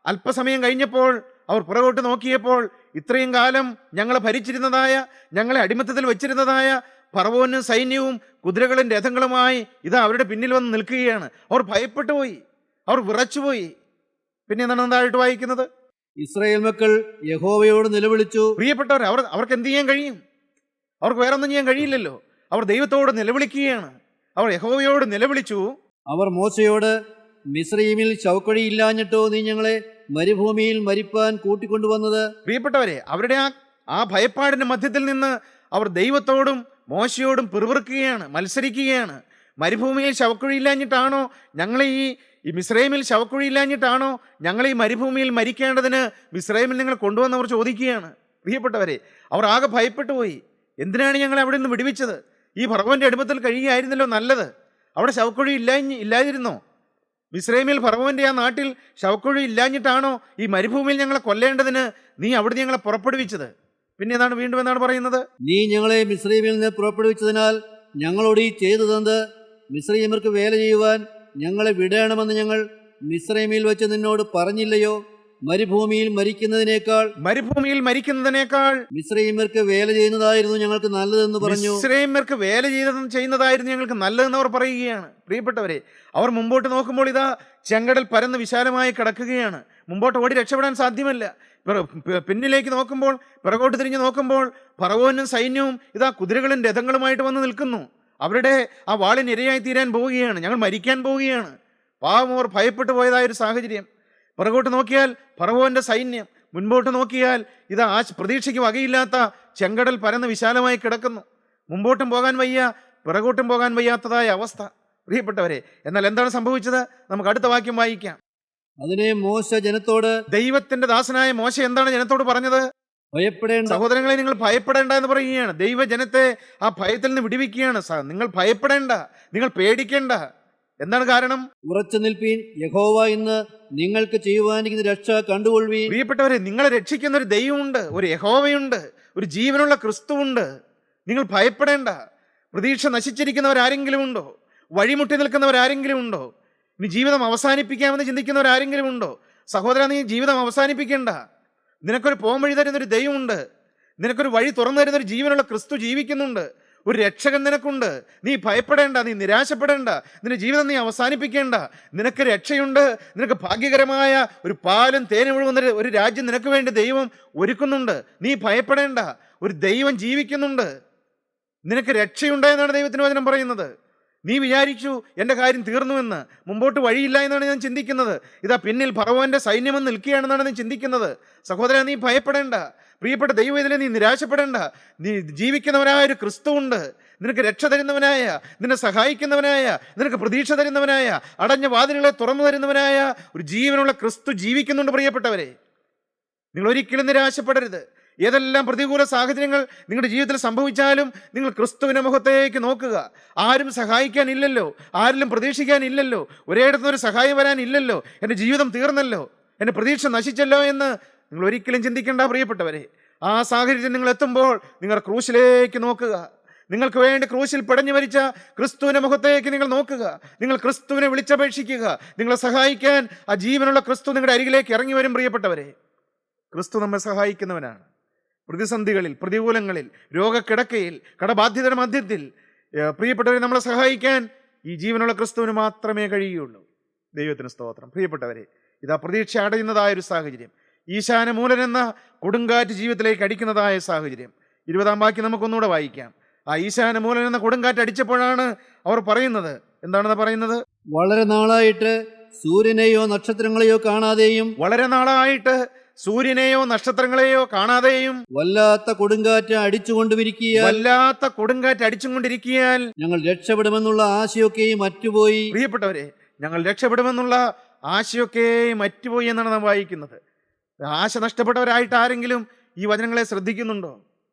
അല്പസമയം കഴിഞ്ഞപ്പോൾ അവർ പുറകോട്ട് നോക്കിയപ്പോൾ ഇത്രയും കാലം ഞങ്ങളെ ഭരിച്ചിരുന്നതായ, ഞങ്ങളെ അടിമത്തത്തിൽ വെച്ചിരുന്നതായ ഫറവോനും സൈന്യവും കുതിരകളും രഥങ്ങളുമായി ഇതാ അവരുടെ പിന്നിൽ വന്ന് നിൽക്കുകയാണ്. അവർ ഭയപ്പെട്ടു പോയി, അവർ വിറച്ചുപോയി. പിന്നെ എന്താണ് താഴോട്ട് വായിക്കുന്നത്? ഇസ്രായേൽ മക്കൾ യഹോവയോട് നിലവിളിച്ചു. പ്രിയപ്പെട്ടവർ, അവർക്ക് എന്ത് ചെയ്യാൻ കഴിയും? അവർക്ക് വേറെ ഒന്നും ചെയ്യാൻ കഴിയില്ലല്ലോ. അവർ ദൈവത്തോട് നിലവിളിക്കുകയാണ്. അവർ യഹോവയോട് നിലവിളിച്ചു. അവർ മോശയോട്, മിസ്രയീമിൽ ശവക്കുഴിയില്ലാഞ്ഞിട്ടോ നീ ഞങ്ങളെ മരുഭൂമിയിൽ മരിപ്പാൻ കൂട്ടിക്കൊണ്ടുവന്നത്? പ്രിയപ്പെട്ടവരെ, അവരുടെ ആ ഭയപ്പാടിന്റെ മധ്യത്തിൽ നിന്ന് അവർ ദൈവത്തോടും മോശയോടും പിറുപിറുക്കുകയാണ്, മത്സരിക്കുകയാണ്. മരുഭൂമിയിൽ ശവക്കുഴിയില്ലാഞ്ഞിട്ടാണോ ഞങ്ങളെ ഈ മിസ്രൈമിൽ ശവക്കുഴിയില്ലാഞ്ഞിട്ടാണോ ഞങ്ങളെ ഈ മരുഭൂമിയിൽ മരിക്കേണ്ടതിന് മിസ്രൈമിൽ നിങ്ങൾ കൊണ്ടുവന്നവർ ചോദിക്കുകയാണ്. പ്രിയപ്പെട്ടവരെ, അവർ ആകെ ഭയപ്പെട്ടു പോയി. എന്തിനാണ് ഞങ്ങളെ അവിടെ നിന്ന് വിടുവിച്ചത്? ഈ ഫറവോന്റെ അടുപ്പത്തിൽ കഴിയുകയായിരുന്നല്ലോ നല്ലത്. അവിടെ ശവക്കുഴി ഇല്ലാതിരുന്നോ? മിസ്രൈമിൽ ഫറവോന്റെ ആ നാട്ടിൽ ശവക്കുഴി ഇല്ലാഞ്ഞിട്ടാണോ ഈ മരുഭൂമിയിൽ ഞങ്ങളെ കൊല്ലേണ്ടതിന് നീ അവിടുന്ന് ഞങ്ങളെ പുറപ്പെടുവിച്ചത്? പിന്നെ എന്താണ് വീണ്ടും എന്താണ് പറയുന്നത്? നീ ഞങ്ങളെ മിസ്രയീമിൽ നിന്ന് പുറപ്പെടുവിച്ചതിനാൽ ഞങ്ങളോട് ഈ ചെയ്തതെന്ത്? മിസ്രയീമ്യർക്ക് വേല ചെയ്യുവാൻ ഞങ്ങളെ വിടണമെന്ന് ഞങ്ങൾ മിസ്രയീമിൽ വെച്ച് നിന്നോട് പറഞ്ഞില്ലയോ? മരുഭൂമിയിൽ മരിക്കുന്നതിനേക്കാൾ മിസ്രയീമ്യർക്ക് വേല ചെയ്യുന്നതായിരുന്നു ഞങ്ങൾക്ക് നല്ലതെന്ന് പറഞ്ഞു. മിസ്രയീമ്യർക്ക് വേല ചെയ്യുന്നതായിരുന്നു ഞങ്ങൾക്ക് നല്ലതെന്ന് അവർ പറയുകയാണ്. പ്രിയപ്പെട്ടവരെ, അവർ മുമ്പോട്ട് നോക്കുമ്പോൾ ഇതാ ചെങ്കടൽ പരന്ന് വിശാലമായി കിടക്കുകയാണ്. മുമ്പോട്ട് ഓടി രക്ഷപ്പെടാൻ സാധ്യമല്ല. പിന്നിലേക്ക് നോക്കുമ്പോൾ, പിറകോട്ട് തിരിഞ്ഞ് നോക്കുമ്പോൾ ഫറവോനും സൈന്യവും ഇതാ കുതിരകളും രഥങ്ങളുമായിട്ട് വന്ന് നിൽക്കുന്നു. അവരുടെ ആ വാളിന് ഇരയായി തീരാൻ പോവുകയാണ്. ഞങ്ങൾ മരിക്കാൻ പോവുകയാണ്. പാവം അവർ ഭയപ്പെട്ടു പോയതായൊരു സാഹചര്യം. പുറകോട്ട് നോക്കിയാൽ ഫറവോന്റെ സൈന്യം, മുൻപോട്ട് നോക്കിയാൽ ഇതാ ആ പ്രതീക്ഷയ്ക്ക് വകയില്ലാത്ത ചെങ്കടൽ പരന്ന് വിശാലമായി കിടക്കുന്നു. മുമ്പോട്ടും പോകാൻ വയ്യ, പിറകോട്ടും പോകാൻ വയ്യാത്തതായ അവസ്ഥ. പ്രിയപ്പെട്ടവരെ, എന്നാൽ എന്താണ് സംഭവിച്ചത്? നമുക്ക് അടുത്ത വാക്യം വായിക്കാം. അതിനെ മോശ ജനത്തോട്, ദൈവത്തിന്റെ ദാസനായ മോശ എന്താണ് ജനത്തോട് പറഞ്ഞത്? ഭയപ്പെടേണ്ട സഹോദരങ്ങളെ, നിങ്ങൾ ഭയപ്പെടേണ്ട എന്ന് പറയുകയാണ്. ദൈവജനത്തെ ആ ഭയത്തിൽ നിന്ന് വിടുവിക്കുകയാണ്. നിങ്ങൾ ഭയപ്പെടേണ്ട, നിങ്ങൾ പേടിക്കേണ്ട. എന്താണ് കാരണം? ഉറച്ചു നിൽപ്പീൻ, യഹോവ ഇന്ന് നിങ്ങൾക്ക് ചെയ്യുവാനിരിക്കുന്ന രക്ഷ കണ്ടുകൊള്ളുവീൻ. പ്രിയപ്പെട്ടവരെ, നിങ്ങളെ രക്ഷിക്കുന്ന ഒരു ദൈവമുണ്ട്, ഒരു യഹോവയുണ്ട്, ഒരു ജീവനുള്ള ക്രിസ്തുവുണ്ട്. നിങ്ങൾ ഭയപ്പെടേണ്ട. പ്രതീക്ഷ നശിച്ചിരിക്കുന്നവരാരെങ്കിലും ഉണ്ടോ? വഴിമുട്ടി നിൽക്കുന്നവരാരെങ്കിലും ഉണ്ടോ? ഇനി ജീവിതം അവസാനിപ്പിക്കാമെന്ന് ചിന്തിക്കുന്നവരാരെങ്കിലും ഉണ്ടോ? സഹോദര, നീ ജീവിതം അവസാനിപ്പിക്കേണ്ട. നിനക്കൊരു പോം വഴി തരുന്നൊരു ദൈവമുണ്ട്. നിനക്കൊരു വഴി തുറന്നു തരുന്നൊരു ജീവനുള്ള ക്രിസ്തു ജീവിക്കുന്നുണ്ട്. ഒരു രക്ഷകൻ നിനക്കുണ്ട്. നീ ഭയപ്പെടേണ്ട, നീ നിരാശപ്പെടേണ്ട. നിന്റെ ജീവിതം നീ അവസാനിപ്പിക്കേണ്ട. നിനക്ക് രക്ഷയുണ്ട്. നിനക്ക് ഭാഗ്യകരമായ ഒരു പാലും തേനും ഒഴുകുന്ന ഒരു രാജ്യം നിനക്ക് വേണ്ടി ദൈവം ഒരുക്കുന്നുണ്ട്. നീ ഭയപ്പെടേണ്ട. ഒരു ദൈവം ജീവിക്കുന്നുണ്ട്. നിനക്ക് രക്ഷയുണ്ട് എന്നാണ് ദൈവത്തിന് വചനം പറയുന്നത്. നീ വിചാരിച്ചു എൻ്റെ കാര്യം തീർന്നുവെന്ന്. മുമ്പോട്ട് വഴിയില്ല എന്നാണ് ഞാൻ ചിന്തിക്കുന്നത്. ഇതാ പിന്നിൽ ഫറവോന്റെ സൈന്യമെന്ന് നിൽക്കുകയാണെന്നാണ് ഞാൻ ചിന്തിക്കുന്നത്. സഹോദര, നീ ഭയപ്പെടേണ്ട. പ്രിയപ്പെട്ട ദൈവവേദന, നീ നിരാശപ്പെടേണ്ട. നീ ജീവിക്കുന്നവനായ ഒരു ക്രിസ്തു ഉണ്ട്. നിനക്ക് രക്ഷ തരുന്നവനായ, നിന്നെ സഹായിക്കുന്നവനായ, നിനക്ക് പ്രതീക്ഷ തരുന്നവനായ, അടഞ്ഞ വാതിലുകളെ തുറന്നു തരുന്നവനായ ഒരു ജീവനുള്ള ക്രിസ്തു ജീവിക്കുന്നുണ്ട്. പ്രിയപ്പെട്ടവരെ, നിങ്ങൾ ഒരിക്കലും നിരാശപ്പെടരുത്. ഏതെല്ലാം പ്രതികൂല സാഹചര്യങ്ങൾ നിങ്ങളുടെ ജീവിതത്തിൽ സംഭവിച്ചാലും നിങ്ങൾ ക്രിസ്തുവിന്റെ മുഖത്തേക്ക് നോക്കുക. ആരും സഹായിക്കാനില്ലല്ലോ, ആരിലും പ്രതീക്ഷിക്കാനില്ലല്ലോ, ഒരേടത്തുനിന്നൊരു സഹായം വരാനില്ലല്ലോ, എൻ്റെ ജീവിതം തീർന്നല്ലോ, എൻ്റെ പ്രതീക്ഷ നശിച്ചല്ലോ എന്ന് നിങ്ങൾ ഒരിക്കലും ചിന്തിക്കേണ്ട. പ്രിയപ്പെട്ടവരെ, ആ സാഹചര്യത്തിൽ നിങ്ങൾ എത്തുമ്പോൾ നിങ്ങൾ ക്രൂശിലേക്ക് നോക്കുക. നിങ്ങൾക്ക് വേണ്ടി ക്രൂശിൽ പിടഞ്ഞു മരിച്ച ക്രിസ്തുവിന്റെ മുഖത്തേക്ക് നിങ്ങൾ നോക്കുക. നിങ്ങൾ ക്രിസ്തുവിനെ വിളിച്ചപേക്ഷിക്കുക. നിങ്ങളെ സഹായിക്കാൻ ആ ജീവനുള്ള ക്രിസ്തു നിങ്ങളുടെ അരികിലേക്ക് ഇറങ്ങി വരും. പ്രിയപ്പെട്ടവരെ, ക്രിസ്തു നമ്മെ സഹായിക്കുന്നവനാണ്. പ്രതിസന്ധികളിൽ, പ്രതികൂലങ്ങളിൽ, രോഗക്കിടക്കയിൽ, കടബാധ്യതയുടെ മധ്യത്തിൽ പ്രിയപ്പെട്ടവരെ നമ്മളെ സഹായിക്കാൻ ഈ ജീവനുള്ള ക്രിസ്തുവിന് മാത്രമേ കഴിയുകയുള്ളൂ. ദൈവത്തിന് സ്തോത്രം. പ്രിയപ്പെട്ടവരെ, ഇതാ പ്രതീക്ഷ അടയുന്നതായൊരു സാഹചര്യം, ഈശാന മൂലൻ എന്ന കൊടുങ്കാറ്റ് ജീവിതത്തിലേക്ക് അടിക്കുന്നതായ സാഹചര്യം. 20-ാം വാക്യം നമുക്കൊന്നുകൂടെ വായിക്കാം. ആ ഈശാന മൂലൻ എന്ന കൊടുങ്കാറ്റ് അടിച്ചപ്പോഴാണ് അവർ പറയുന്നത്. എന്താണെന്ന് പറയുന്നത്? വളരെ നാളായിട്ട് സൂര്യനെയോ നക്ഷത്രങ്ങളെയോ കാണാതെയും, വളരെ നാളായിട്ട് സൂര്യനെയോ നക്ഷത്രങ്ങളെയോ കാണാതെയും വല്ലാത്ത കൊടുങ്കാറ്റ് അടിച്ചുകൊണ്ടിരിക്കിയാൽ ഞങ്ങൾ രക്ഷപ്പെടുമെന്നുള്ള ആശയൊക്കെയും മറ്റുപോയി. പ്രിയപ്പെട്ടവരെ, ഞങ്ങൾ രക്ഷപ്പെടുമെന്നുള്ള ആശയൊക്കെയും മറ്റുപോയി എന്നാണ് നാം വായിക്കുന്നത്. ആശ നഷ്ടപ്പെട്ടവരായിട്ട് ആരെങ്കിലും ഈ വചനങ്ങളെ ശ്രദ്ധിക്കുന്നുണ്ടോ?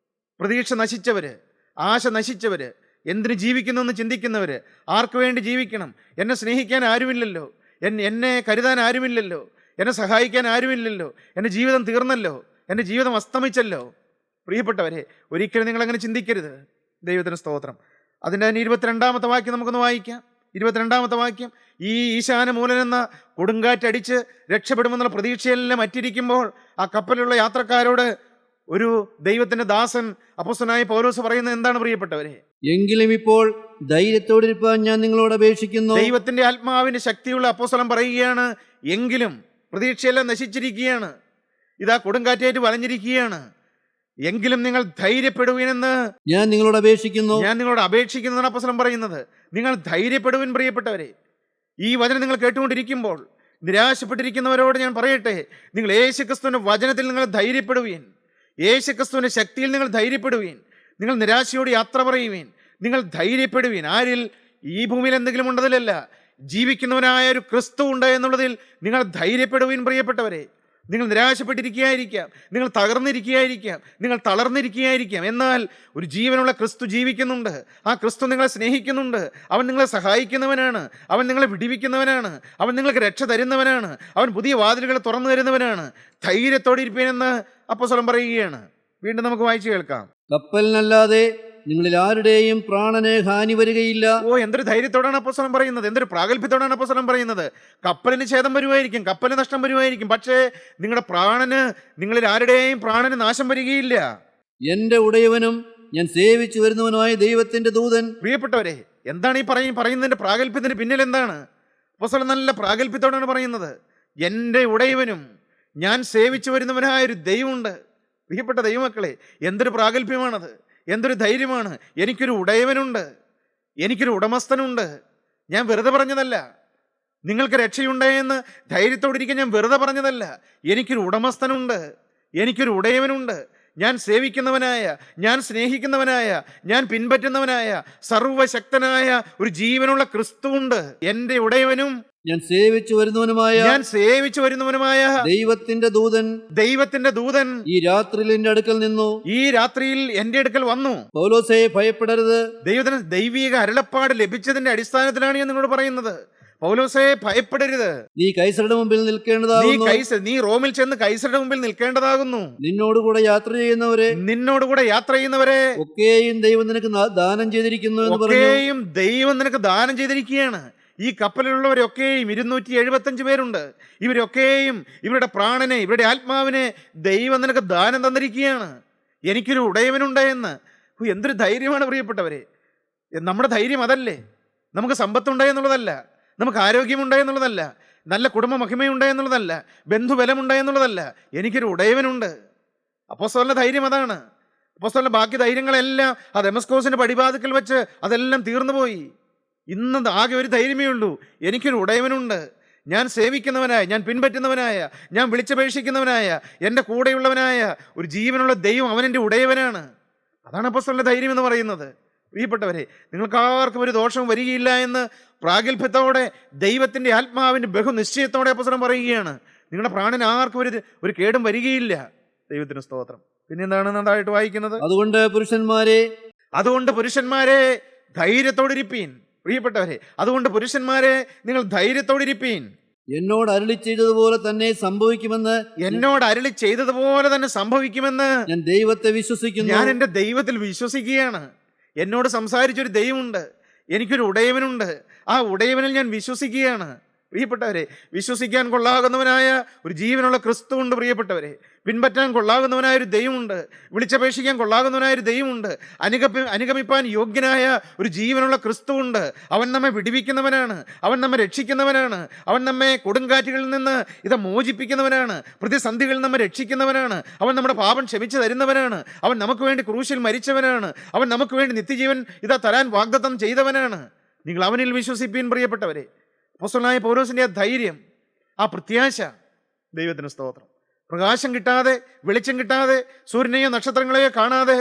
പ്രതീക്ഷ നശിച്ചവര്, ആശ നശിച്ചവര്, എന്തിന് ജീവിക്കുന്നു എന്ന് ചിന്തിക്കുന്നവര്, ആർക്ക് വേണ്ടി ജീവിക്കണം? എന്നെ സ്നേഹിക്കാൻ ആരുമില്ലല്ലോ, എന്നെ കരുതാൻ ആരുമില്ലല്ലോ, എന്നെ സഹായിക്കാൻ ആരുമില്ലല്ലോ, എൻ്റെ ജീവിതം തീർന്നല്ലോ, എൻ്റെ ജീവിതം അസ്തമിച്ചല്ലോ. പ്രിയപ്പെട്ടവരെ, ഒരിക്കലും നിങ്ങളങ്ങനെ ചിന്തിക്കരുത്. ദൈവത്തിന് സ്തോത്രം. അതിൻ്റെ 22-ാമത്തെ വാക്യം നമുക്കൊന്ന് വായിക്കാം. 22-ാമത്തെ വാക്യം, ഈ ഈശാന മൂലനെന്ന കൊടുങ്കാറ്റടിച്ച് രക്ഷപ്പെടുമെന്നുള്ള പ്രതീക്ഷയെല്ലാം അറ്റിരിക്കുമ്പോൾ ആ കപ്പലിലുള്ള യാത്രക്കാരോട് ഒരു ദൈവത്തിന്റെ ദാസൻ അപ്പോസ്തലനായ പൗലോസ് പറയുന്നത് എന്താണ്? പ്രിയപ്പെട്ടവരെ, എങ്കിലും ഇപ്പോൾ ധൈര്യത്തോടിരിപ്പാൻ ഞാൻ നിങ്ങളോട് അപേക്ഷിക്കുന്നു. ദൈവത്തിന്റെ ആത്മാവിന്റെ ശക്തിയുള്ള അപ്പോസ്തലൻ പറയുകയാണ്, എങ്കിലും പ്രതീക്ഷയെല്ലാം നശിച്ചിരിക്കുകയാണ്, ഇതാ കൊടുങ്കാറ്റായിട്ട് വലഞ്ഞിരിക്കുകയാണ്, എങ്കിലും നിങ്ങൾ ധൈര്യപ്പെടുവിനെന്ന് ഞാൻ നിങ്ങളോട് അപേക്ഷിക്കുന്നു. അപേക്ഷിക്കുന്നതാണ് അപ്പോസ്തലൻ പറയുന്നത്. നിങ്ങൾ ധൈര്യപ്പെടുവിൻ. പ്രിയപ്പെട്ടവരെ, ഈ വചനം നിങ്ങൾ കേട്ടുകൊണ്ടിരിക്കുമ്പോൾ നിരാശപ്പെട്ടിരിക്കുന്നവരോട് ഞാൻ പറയട്ടെ, നിങ്ങൾ യേശുക്രിസ്തുവിന്റെ വചനത്തിൽ നിങ്ങൾ ധൈര്യപ്പെടുവീൻ. യേശുക്രിസ്തുവിന്റെ ശക്തിയിൽ നിങ്ങൾ ധൈര്യപ്പെടുവീൻ. നിങ്ങൾ നിരാശയോട് യാത്ര പറയുവീൻ. നിങ്ങൾ ധൈര്യപ്പെടുവീൻ. ആരിൽ? ഈ ഭൂമിയിൽ എന്തെങ്കിലും ഉണ്ടതിലല്ല, ജീവിക്കുന്നവനായ ഒരു ക്രിസ്തു ഉണ്ട് എന്നുള്ളതിൽ നിങ്ങൾ ധൈര്യപ്പെടുവീൻ. പ്രിയപ്പെട്ടവരെ, നിങ്ങൾ നിരാശപ്പെട്ടിരിക്കുകയായിരിക്കാം, നിങ്ങൾ തകർന്നിരിക്കുകയായിരിക്കാം, നിങ്ങൾ തളർന്നിരിക്കുകയായിരിക്കാം. എന്നാൽ ഒരു ജീവനുള്ള ക്രിസ്തു ജീവിക്കുന്നുണ്ട്. ആ ക്രിസ്തു നിങ്ങളെ സ്നേഹിക്കുന്നുണ്ട്. അവൻ നിങ്ങളെ സഹായിക്കുന്നവനാണ്. അവൻ നിങ്ങളെ വിടിവിക്കുന്നവനാണ്. അവൻ നിങ്ങൾക്ക് രക്ഷ തരുന്നവനാണ്. അവൻ പുതിയ വാതിലുകൾ തുറന്നു തരുന്നവനാണ്. ധൈര്യത്തോടെ ഇരിപ്പീനെന്ന് അപ്പോസ്തലൻ പറയുകയാണ്. വീണ്ടും നമുക്ക് വായിച്ചു കേൾക്കാം. കപ്പലിനല്ലാതെ നിങ്ങളിൽ ആരുടെയും പ്രാണന് ഹാനി വരികയില്ല. എന്തൊരു ധൈര്യത്തോടാണ് അപ്പോസ്തലൻ പറയുന്നത്, എന്തൊരു പ്രാഗൽഭ്യത്തോടാണ് അപ്പോസ്തലൻ പറയുന്നത്. കപ്പലിന് ഛേദം വരുമായിരിക്കും, കപ്പലിന് നഷ്ടം വരുമായിരിക്കും, പക്ഷേ നിങ്ങളുടെ പ്രാണന്, നിങ്ങളിൽ ആരുടെയും പ്രാണന് നാശം വരികയില്ല. എന്റെ ഉടയവനും ഞാൻ സേവിച്ചു വരുന്നവനുമായ ദൈവത്തിന്റെ ദൂതൻ. പ്രിയപ്പെട്ടവരെ, എന്താണ് ഈ പറയുന്നതിന്റെ പ്രാഗൽഭ്യത്തിന് പിന്നിൽ എന്താണ്? അപ്പോസ്തലൻ നല്ല പ്രാഗൽഭ്യത്തോടാണ് പറയുന്നത്. എൻ്റെ ഉടയവനും ഞാൻ സേവിച്ചു വരുന്നവനായ ഒരു ദൈവമുണ്ട്. പ്രിയപ്പെട്ട ദൈവമക്കളെ, എന്തൊരു പ്രാഗൽഭ്യമാണത്, എന്തൊരു ധൈര്യമാണ്. എനിക്കൊരു ഉടയവനുണ്ട്, എനിക്കൊരു ഉടമസ്ഥനുണ്ട്. ഞാൻ വെറുതെ പറഞ്ഞതല്ല. നിങ്ങൾക്ക് രക്ഷയുണ്ടെന്ന് ധൈര്യത്തോടിരിക്കാൻ ഞാൻ വെറുതെ പറഞ്ഞതല്ല. എനിക്കൊരു ഉടമസ്ഥനുണ്ട്, എനിക്കൊരു ഉടയവനുണ്ട്. ഞാൻ സേവിക്കുന്നവനായ, ഞാൻ സ്നേഹിക്കുന്നവനായ, ഞാൻ പിൻപറ്റുന്നവനായ സർവശക്തനായ ഒരു ജീവനുള്ള ക്രിസ്തുവുണ്ട്. എൻ്റെ ഉടയവനും ഞാൻ സേവിച്ചു വരുന്നവനുമായ ദൈവത്തിന്റെ ദൂതൻ ഈ രാത്രിയിൽ എന്റെ അടുക്കൽ നിന്നു. ഈ രാത്രിയിൽ എന്റെ അടുക്കൽ വന്നു. പൗലോസേ, ഭയപ്പെടരുത്. ദൈവത്തിന് ദൈവിക അരുളപ്പാട് ലഭിച്ചതിന്റെ അടിസ്ഥാനത്തിലാണ് ഞാൻ നിങ്ങളോട് പറയുന്നത്. പൗലോസേ, ഭയപ്പെടരുത്. നീ കൈസരുടെ മുമ്പിൽ നിൽക്കേണ്ടതാകുന്നു. നീ റോമിൽ ചെന്ന് കൈസരുടെ മുമ്പിൽ നിൽക്കേണ്ടതാകുന്നു. നിന്നോടുകൂടെ യാത്ര ചെയ്യുന്നവരെ ഒക്കെയും ദൈവം നിനക്ക് ദാനം ചെയ്തിരിക്കുന്നു എന്ന് പറഞ്ഞു. ദൈവം നിനക്ക് ദാനം ചെയ്തിരിക്കുകയാണ്. ഈ കപ്പലിലുള്ളവരൊക്കെയും 275 പേരുണ്ട്. ഇവരൊക്കെയും ഇവരുടെ പ്രാണനെ, ഇവരുടെ ആത്മാവിനെ ദൈവം നിനക്ക് ദാനം തന്നിരിക്കുകയാണ്. എനിക്കൊരു ഉടയവനുണ്ടെന്ന്. എന്തൊരു ധൈര്യമാണ് പ്രിയപ്പെട്ടവരെ. നമ്മുടെ ധൈര്യം അതല്ലേ? നമുക്ക് സമ്പത്തുണ്ടെന്നുള്ളതല്ല, നമുക്ക് ആരോഗ്യമുണ്ടെന്നുള്ളതല്ല, നല്ല കുടുംബ മഹിമയുണ്ടെന്നുള്ളതല്ല, ബന്ധുബലമുണ്ടെന്നുള്ളതല്ല. എനിക്കൊരു ഉടയവനുണ്ട്. അപ്പോസ്തലന്റെ ധൈര്യം അതാണ്. അപ്പോസ്തലന്റെ ബാക്കി ധൈര്യങ്ങളെല്ലാം ആ ദമസ്കോസിന്റെ പടിവാതിക്കൽ വെച്ച് അതെല്ലാം തീർന്നുപോയി. ഇന്ന് ആകെ ഒരു ധൈര്യമേ ഉള്ളൂ. എനിക്കൊരു ഉടയവനുണ്ട്. ഞാൻ സേവിക്കുന്നവനായ, ഞാൻ പിൻപറ്റുന്നവനായ, ഞാൻ വിളിച്ചപേക്ഷിക്കുന്നവനായ, എൻ്റെ കൂടെയുള്ളവനായ ഒരു ജീവനുള്ള ദൈവം, അവനെൻ്റെ ഉടയവനാണ്. അതാണ് അപ്പോസ്തലന്റെ ധൈര്യം എന്ന് പറയുന്നത്. പ്രിയപ്പെട്ടവരെ, നിങ്ങൾക്കാർക്കും ഒരു ദോഷവും വരികയില്ല എന്ന് പ്രാഗൽഭ്യത്തോടെ ദൈവത്തിൻ്റെ ആത്മാവിൻ്റെ ബഹുനിശ്ചയത്തോടെ അപ്പോസ്തലൻ പറയുകയാണ്. നിങ്ങളുടെ പ്രാണന് ആർക്കും ഒരു കേടും വരികയില്ല. ദൈവത്തിന് സ്തോത്രം. പിന്നെന്താണ് നന്നായിട്ട് വായിക്കുന്നത്? അതുകൊണ്ട് പുരുഷന്മാരെ ധൈര്യത്തോടിരിപ്പീൻ. പ്രിയപ്പെട്ടവരെ, അതുകൊണ്ട് പുരുഷന്മാരെ നിങ്ങൾ ധൈര്യത്തോടിരിപ്പീൻ. എന്നോട് അരുളി ചെയ്തതുപോലെ തന്നെ സംഭവിക്കുമെന്ന് ഞാൻ ദൈവത്തെ വിശ്വസിക്കുന്നു. ഞാൻ എൻ്റെ ദൈവത്തിൽ വിശ്വസിക്കുകയാണ്. എന്നോട് സംസാരിച്ചൊരു ദൈവമുണ്ട്, എനിക്കൊരു ഉടയവനുണ്ട്. ആ ഉടയവനിൽ ഞാൻ വിശ്വസിക്കുകയാണ്. പ്രിയപ്പെട്ടവരെ, വിശ്വസിക്കാൻ കൊള്ളാകുന്നവനായ ഒരു ജീവനുള്ള ക്രിസ്തുവുണ്ട്. പ്രിയപ്പെട്ടവരെ, പിൻപറ്റാൻ കൊള്ളാകുന്നവനായ ഒരു ദൈവമുണ്ട്. വിളിച്ചപേക്ഷിക്കാൻ കൊള്ളാകുന്നവനായ ഒരു ദൈവമുണ്ട്. അനുഗമിപ്പാൻ യോഗ്യനായ ഒരു ജീവനുള്ള ക്രിസ്തുവുണ്ട്. അവൻ നമ്മെ വിടിവിക്കുന്നവനാണ്, അവൻ നമ്മെ രക്ഷിക്കുന്നവനാണ്, അവൻ നമ്മെ കൊടുങ്കാറ്റുകളിൽ നിന്ന് മോചിപ്പിക്കുന്നവനാണ്, പ്രതിസന്ധികളിൽ നമ്മെ രക്ഷിക്കുന്നവനാണ്, അവൻ നമ്മുടെ പാപം ക്ഷമിച്ചു തരുന്നവനാണ്, അവൻ നമുക്ക് വേണ്ടി ക്രൂശിൽ മരിച്ചവനാണ്, അവൻ നമുക്ക് വേണ്ടി നിത്യജീവൻ തരാൻ വാഗ്ദത്തം ചെയ്തവനാണ്. നിങ്ങൾ അവനിൽ വിശ്വസിപ്പീൻ. പ്രിയപ്പെട്ടവരെ, അപ്പോസ്തലനായ പൗലോസിന്റെ ആ ധൈര്യം, ആ പ്രത്യാശ, ദൈവത്തിന് സ്തോത്രം. പ്രകാശം കിട്ടാതെ, വെളിച്ചം കിട്ടാതെ, സൂര്യനെയോ നക്ഷത്രങ്ങളെയോ കാണാതെ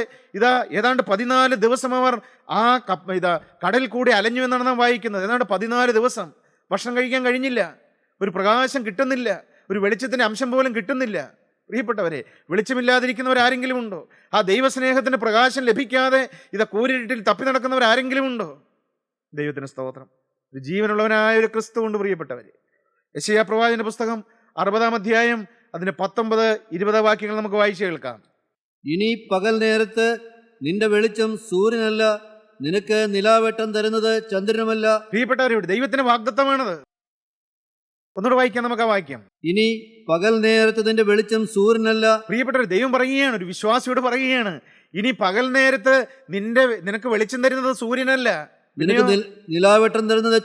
ഏതാണ്ട് 14 ദിവസം അവർ ആ കടൽ കൂടി അലഞ്ഞു എന്നാണ് നാം വായിക്കുന്നത്. ഏതാണ്ട് 14 ദിവസം ഭക്ഷണം കഴിക്കാൻ കഴിഞ്ഞില്ല. ഒരു പ്രകാശം കിട്ടുന്നില്ല, ഒരു വെളിച്ചത്തിന്റെ അംശം പോലും കിട്ടുന്നില്ല. പ്രിയപ്പെട്ടവരെ, വെളിച്ചമില്ലാതിരിക്കുന്നവരാരെങ്കിലും ഉണ്ടോ? ആ ദൈവസ്നേഹത്തിന്റെ പ്രകാശം ലഭിക്കാതെ കൂരിരുട്ടിൽ തപ്പി നടക്കുന്നവരാരെങ്കിലും ഉണ്ടോ? ദൈവത്തിന് സ്തോത്രം. ഒരു ജീവനുള്ളവനായ ഒരു ക്രിസ്തു ഉണ്ട്. പ്രിയപ്പെട്ടവരെ, യെശയ്യാ പ്രവാചകന്റെ പുസ്തകം 60-ാം അധ്യായം അതിന്റെ 19-20 വാക്യങ്ങൾ നമുക്ക് വായിച്ചു കേൾക്കാം. ഇനി പകൽ നേരത്ത് നിന്റെ വെളിച്ചം സൂര്യനല്ല, നിനക്ക് നിലാവെട്ടം തരുന്നത് ചന്ദ്രനുമല്ല. പ്രിയപ്പെട്ടവരുടെ ദൈവത്തിന്റെ വാഗ്ദത്തമാണത്. ഒന്നുകൂടെ വായിക്കാം നമുക്ക് ആ വാക്യം. ഇനി പകൽ നേരത്ത് നിന്റെ വെളിച്ചം സൂര്യനല്ല. പ്രിയപ്പെട്ടവർ, ദൈവം പറയുകയാണ്, ഒരു വിശ്വാസിയോട് പറയുകയാണ്, ഇനി പകൽ നേരത്ത് നിനക്ക് വെളിച്ചം തരുന്നത് സൂര്യനല്ല, നിലാവെട്ടം തരുന്നത്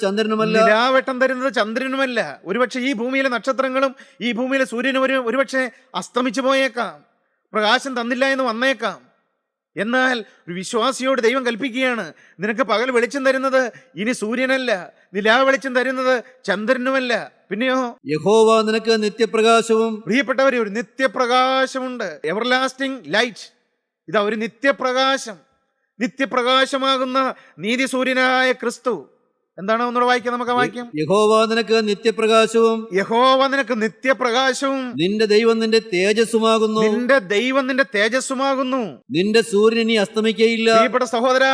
ചന്ദ്രനുമല്ല. ഒരുപക്ഷെ ഈ ഭൂമിയിലെ നക്ഷത്രങ്ങളും ഈ ഭൂമിയിലെ സൂര്യനും ഒരുപക്ഷെ അസ്തമിച്ചു പോയേക്കാം, പ്രകാശം തന്നില്ല എന്ന് വന്നേക്കാം. എന്നാൽ ഒരു വിശ്വാസിയോട് ദൈവം കൽപ്പിക്കുകയാണ്, നിനക്ക് പകൽ വെളിച്ചം തരുന്നത് ഇനി സൂര്യനല്ല, നിലാവ് വെളിച്ചം തരുന്നത് ചന്ദ്രനുമല്ല, പിന്നെയോ യഹോവ നിനക്ക് നിത്യപ്രകാശവും. പ്രിയപ്പെട്ടവരെ, ഒരു നിത്യപ്രകാശമുണ്ട്. Everlasting light. ഒരു നിത്യപ്രകാശമാകുന്ന നീതിസൂര്യനായ ക്രിസ്തു, എന്താണ് ഒന്നുകൂടെ വായിക്കാം, നമുക്ക് വായിക്കാം. യഹോവ നിനക്ക് നിത്യപ്രകാശവും യഹോവ നിനക്ക് നിത്യപ്രകാശവും നിന്റെ ദൈവം നിന്റെ തേജസ്സുമാകുന്നു. നിന്റെ ദൈവം നിന്റെ തേജസ്സുമാകുന്നു. നിന്റെ സൂര്യൻ ഇനി അസ്തമിക്കയില്ല. പ്രിയപ്പെട്ട സഹോദര,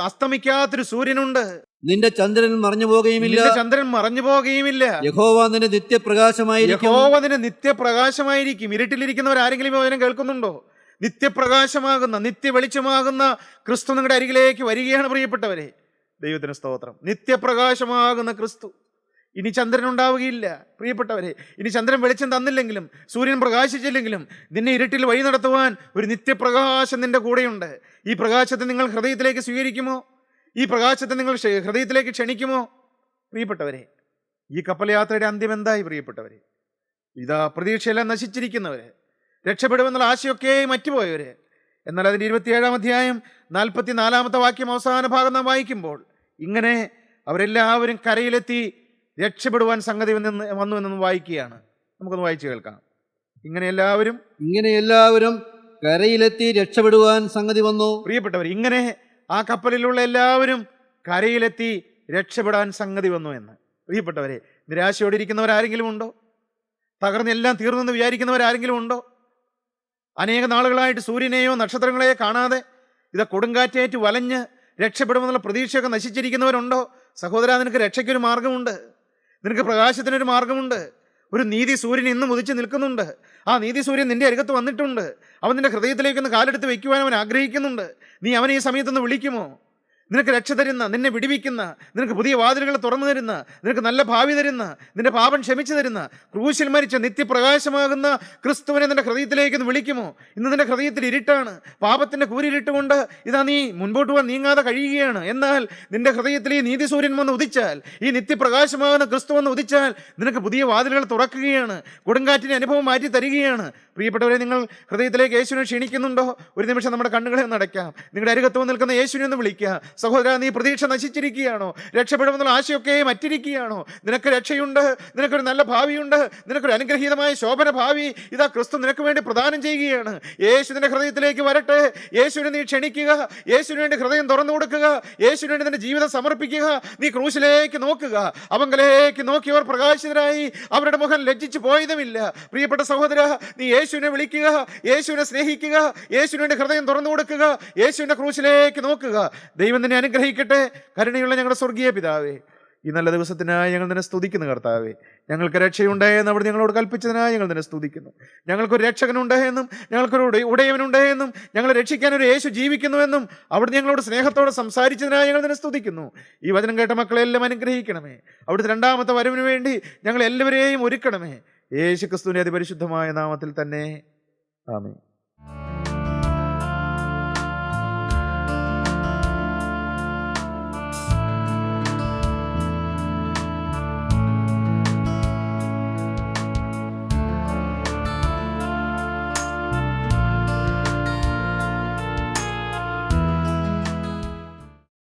അസ്തമിക്കാത്തൊരു സൂര്യനുണ്ട്. നിന്റെ ചന്ദ്രൻ മറഞ്ഞു പോകുകയുമില്ല. നിന്റെ ചന്ദ്രൻ മറഞ്ഞു പോകുകയുമില്ല. യഹോവ നിന്റെ നിത്യപ്രകാശമായിരിക്കും. യഹോവ നിന്റെ നിത്യപ്രകാശമായിരിക്കും. ഇരുട്ടിലിരിക്കുന്നവർ ആരെങ്കിലും ഈ വചനം കേൾക്കുന്നുണ്ടോ? നിത്യപ്രകാശമാകുന്ന, നിത്യവെളിച്ചമാകുന്ന ക്രിസ്തു നിങ്ങളുടെ അരികിലേക്ക് വരികയാണ് പ്രിയപ്പെട്ടവരെ. ദൈവത്തിന് സ്തോത്രം. നിത്യപ്രകാശമാകുന്ന ക്രിസ്തു. ഇനി ചന്ദ്രൻ ഉണ്ടാവുകയില്ല പ്രിയപ്പെട്ടവരെ. ഇനി ചന്ദ്രൻ വെളിച്ചം തന്നില്ലെങ്കിലും സൂര്യൻ പ്രകാശിച്ചില്ലെങ്കിലും നിന്നെ ഇരുട്ടിൽ വഴി നടത്തുവാൻ ഒരു നിത്യപ്രകാശം നിന്റെ കൂടെയുണ്ട്. ഈ പ്രകാശത്തെ നിങ്ങൾ ഹൃദയത്തിലേക്ക് സ്വീകരിക്കുമോ? ഈ പ്രകാശത്തെ നിങ്ങൾ ഹൃദയത്തിലേക്ക് ക്ഷണിക്കുമോ? പ്രിയപ്പെട്ടവരെ, ഈ കപ്പൽ യാത്രയുടെ അന്ത്യം എന്തായി പ്രിയപ്പെട്ടവരെ? ഇതാ പ്രതീക്ഷയെല്ലാം നശിച്ചിരിക്കുന്നവര്, രക്ഷപ്പെടുമെന്നുള്ള ആശയൊക്കെ മറ്റുപോയവര്. എന്നാൽ അതിൻ്റെ 27-ാം അധ്യായം 44-ാമത്തെ വാക്യം അവസാന ഭാഗം നാം വായിക്കുമ്പോൾ ഇങ്ങനെ അവരെല്ലാവരും കരയിലെത്തി രക്ഷപ്പെടുവാൻ സംഗതി വന്നു എന്നൊന്ന് വായിക്കുകയാണ്. നമുക്കൊന്ന് വായിച്ചു കേൾക്കാം. ഇങ്ങനെ എല്ലാവരും കരയിലെത്തി രക്ഷപ്പെടുവാൻ സംഗതി വന്നു. പ്രിയപ്പെട്ടവർ, ഇങ്ങനെ ആ കപ്പലിലുള്ള എല്ലാവരും കരയിലെത്തി രക്ഷപ്പെടാൻ സംഗതി വന്നു എന്ന്. പ്രിയപ്പെട്ടവരെ, നിരാശയോടെ ഇരിക്കുന്നവരാരെങ്കിലും ഉണ്ടോ? തകർന്നെല്ലാം തീർന്നെന്ന് വിചാരിക്കുന്നവരാരെങ്കിലും ഉണ്ടോ? അനേക നാളുകളായിട്ട് സൂര്യനെയോ നക്ഷത്രങ്ങളെയോ കാണാതെ ഇത് കൊടുങ്കാറ്റേറ്റ് വലഞ്ഞ് രക്ഷപ്പെടുമെന്നുള്ള പ്രതീക്ഷയൊക്കെ നശിച്ചിരിക്കുന്നവരുണ്ടോ? സഹോദരാ, നിനക്ക് രക്ഷയ്ക്കൊരു മാർഗമുണ്ട്. നിനക്ക് പ്രകാശത്തിനൊരു മാർഗമുണ്ട്. ഒരു നീതി സൂര്യൻ ഇന്നും ഉദിച്ച് നിൽക്കുന്നുണ്ട്. ആ നീതി സൂര്യൻ നിന്റെ അരികത്ത് വന്നിട്ടുണ്ട്. അവൻ നിന്റെ ഹൃദയത്തിലേക്കൊന്ന് കാലെടുത്ത് വയ്ക്കുവാൻ അവൻ ആഗ്രഹിക്കുന്നുണ്ട്. നീ അവനെ ഈ സമയത്തൊന്ന് വിളിക്കുമോ? നിനക്ക് രക്ഷ തരുന്ന, നിന്നെ വിടുവിക്കുന്ന, നിനക്ക് പുതിയ വാതിലുകൾ തുറന്നു തരുന്ന, നിനക്ക് നല്ല ഭാവി തരുന്ന, നിന്റെ പാപം ക്ഷമിച്ചു തരുന്ന, ക്രൂശിൽ മരിച്ച നിത്യപ്രകാശമാകുന്ന ക്രിസ്തുവിനെ നിന്റെ ഹൃദയത്തിലേക്ക് ഒന്ന് വിളിക്കുമോ? ഇന്ന് നിന്റെ ഹൃദയത്തിൽ ഇരുട്ടാണ്, പാപത്തിന്റെ കൂരിരുട്ടുകൊണ്ട് ഇതാ നീ മുൻപോട്ട് പോകാൻ നീങ്ങാതെ കഴിയുകയാണ്. എന്നാൽ നിന്റെ ഹൃദയത്തിൽ ഈ നീതി സൂര്യൻ വന്ന് ഉദിച്ചാൽ, ഈ നിത്യപ്രകാശമാകുന്ന ക്രിസ്തു വന്ന് ഉദിച്ചാൽ നിനക്ക് പുതിയ വാതിലുകൾ തുറക്കുകയാണ്. കൊടുങ്കാറ്റിന്റെ അനുഭവം മാറ്റി തരികയാണ്. പ്രിയപ്പെട്ടവരെ, നിങ്ങൾ ഹൃദയത്തിലേക്ക് യേശുവിനെ ക്ഷണിക്കുന്നുണ്ടോ? ഒരു നിമിഷം നമ്മുടെ കണ്ണുകളെ ഒന്ന് അടയ്ക്കാം. നിങ്ങളുടെ അരികത്ത് നിൽക്കുന്ന യേശുവിനെ ഒന്ന് വിളിക്കുക. സഹോദരാ, നീ പ്രതീക്ഷ നശിച്ചിരിക്കുകയാണോ? രക്ഷപ്പെടുമെന്നുള്ള ആശയൊക്കെ മറ്റിരിക്കുകയാണോ? നിനക്ക് രക്ഷയുണ്ട്, നിനക്കൊരു നല്ല ഭാവിയുണ്ട്, നിനക്കൊരു അനുഗ്രഹീതമായ ശോഭന ഭാവി ഇതാ ക്രിസ്തു നിനക്ക് വേണ്ടി പ്രദാനം ചെയ്യുകയാണ്. യേശു നിന്റെ ഹൃദയത്തിലേക്ക് വരട്ടെ. യേശുവിനെ നീ ക്ഷണിക്കുക. യേശുവിന് വേണ്ടി ഹൃദയം തുറന്നു കൊടുക്കുക. യേശുവിന് വേണ്ടി നിന്റെ ജീവിതം സമർപ്പിക്കുക. നീ ക്രൂശിലേക്ക് നോക്കുക. അവങ്കലേക്ക് നോക്കിയവർ പ്രകാശിതരായി, അവരുടെ മുഖം ലജ്ജിച്ചു പോയതുമില്ല. പ്രിയപ്പെട്ട സഹോദര, നീ യേശുവിനെ വിളിക്കുക, യേശുവിനെ സ്നേഹിക്കുക, യേശുവിന് വേണ്ടി ഹൃദയം തുറന്നു കൊടുക്കുക, യേശുവിന്റെ ക്രൂശിലേക്ക് നോക്കുക. ദൈവം നിന്നെ അനുഗ്രഹിക്കട്ടെ. കരുണയുള്ള ഞങ്ങളുടെ സ്വർഗീയ പിതാവേ, ഈ നല്ല ദിവസത്തിനായി ഞങ്ങൾ നിന്നെ സ്തുതിക്കുന്നു. കർത്താവേ, ഞങ്ങൾക്ക് രക്ഷയുണ്ടായെന്ന് അവിടെ ഞങ്ങളോട് കൽപ്പിച്ചതിനായി ഞങ്ങൾ നിന്നെ സ്തുതിക്കുന്നു. ഞങ്ങൾക്കൊരു രക്ഷകനുണ്ടായെന്നും ഞങ്ങൾക്കൊരു ഉടയവനുണ്ടായെന്നും ഞങ്ങളെ രക്ഷിക്കാൻ ഒരു യേശു ജീവിക്കുന്നുവെന്നും അവിടെ ഞങ്ങളോട് സ്നേഹത്തോടെ സംസാരിച്ചതിനായി ഞങ്ങൾ നിന്നെ സ്തുതിക്കുന്നു. ഈ വചനം കേട്ട മക്കളെല്ലാം അനുഗ്രഹിക്കണമേ. അവിടുത്തെ രണ്ടാമത്തെ വരവിന് വേണ്ടി ഞങ്ങൾ എല്ലാവരെയും ഒരുക്കണമേ. യേശു ക്രിസ്തുവിന്റെ അതിപരിശുദ്ധമായ നാമത്തിൽ തന്നെ. ആമേൻ.